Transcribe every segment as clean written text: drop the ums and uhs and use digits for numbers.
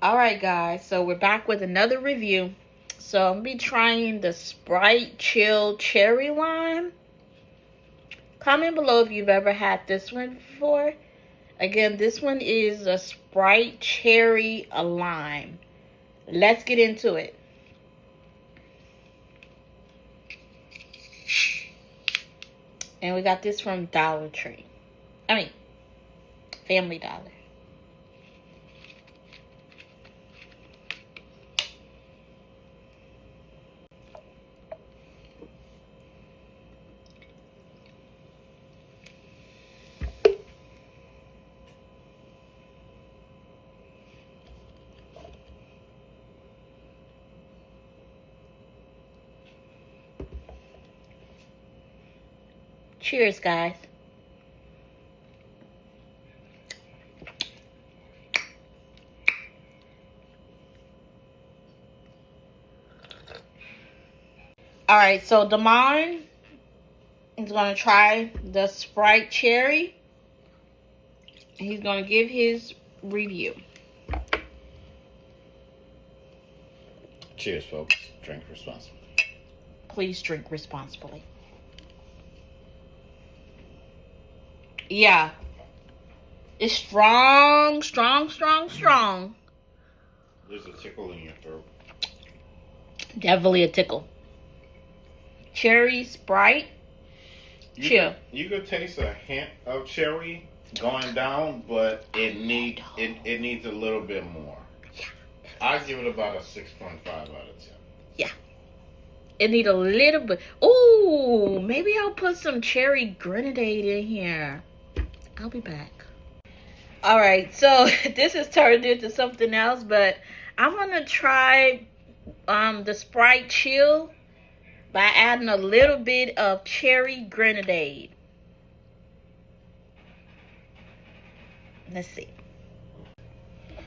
Alright guys, so we're back with another review. So I'm going to be trying the Sprite Chill Cherry Lime. Comment below if you've ever had this one before. Again, this one is a Sprite Cherry Lime. Let's get into it. And we got this from Dollar Tree. Family Dollar. Cheers, guys. Alright, so Damon is going to try the Sprite Cherry. He's going to give his review. Cheers, folks. Drink responsibly. Please drink responsibly. Yeah. It's strong. There's a tickle in your throat. Definitely a tickle. Cherry Sprite. Chill. You could taste a hint of cherry going down, but it needs a little bit more. Yeah. I give it about a 6.5 out of 10. Yeah. It need a little bit. Ooh, maybe I'll put some cherry grenadine in here. I'll be back. Alright, so this has turned into something else, but I'm going to try the Sprite Chill by adding a little bit of cherry grenadine. Let's see.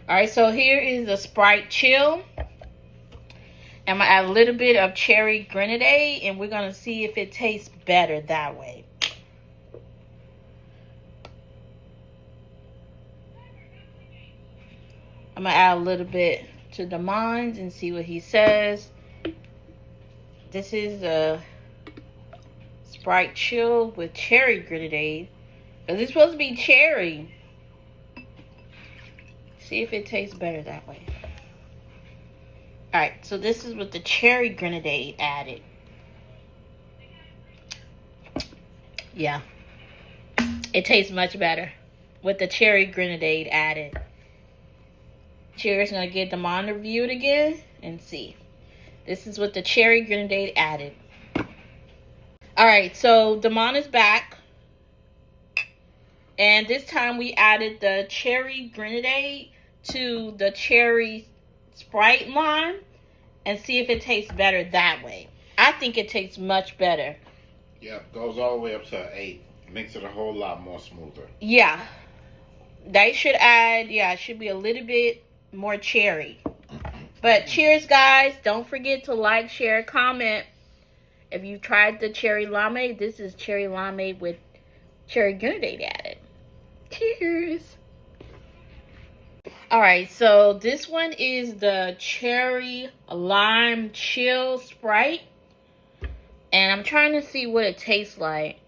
Alright, so here is the Sprite Chill. I'm going to add a little bit of cherry grenadine, and we're going to see if it tastes better that way. I'm going to add a little bit to the mines and see what he says. This is a Sprite Chill with cherry grenadine. Because it's supposed to be cherry. See if it tastes better that way. Alright, so this is with the cherry grenadine added. Yeah. It tastes much better with the cherry grenadine added. Cheers. I'm going to get them on to review it again and see. This is with the cherry grenadine added. Alright, so Damon is back. And this time we added the cherry grenadine to the cherry Sprite lime. And see if it tastes better that way. I think it tastes much better. Yeah, goes all the way up to an 8. Makes it a whole lot more smoother. Yeah. They should add, it should be a little bit more cherry. But cheers, guys. Don't forget to like, share, comment. If you tried the cherry limeade, this is cherry limeade with cherry grenadine added. Cheers. Alright, so this one is the cherry lime chill Sprite. And I'm trying to see what it tastes like.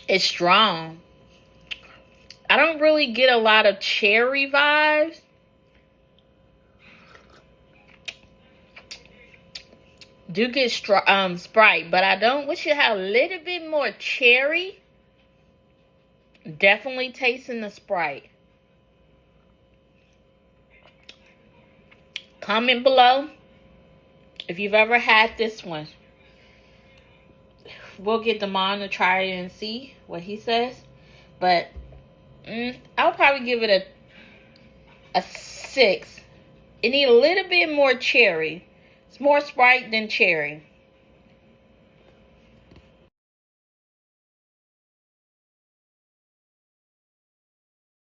It's strong. I don't really get a lot of cherry vibes. Do get Sprite, but I don't. Wish it had a little bit more cherry. Definitely tasting the Sprite. Comment below if you've ever had this one. We'll get Damon to try it and see what he says. But I'll probably give it a 6. It needs a little bit more cherry. It's more Sprite than cherry.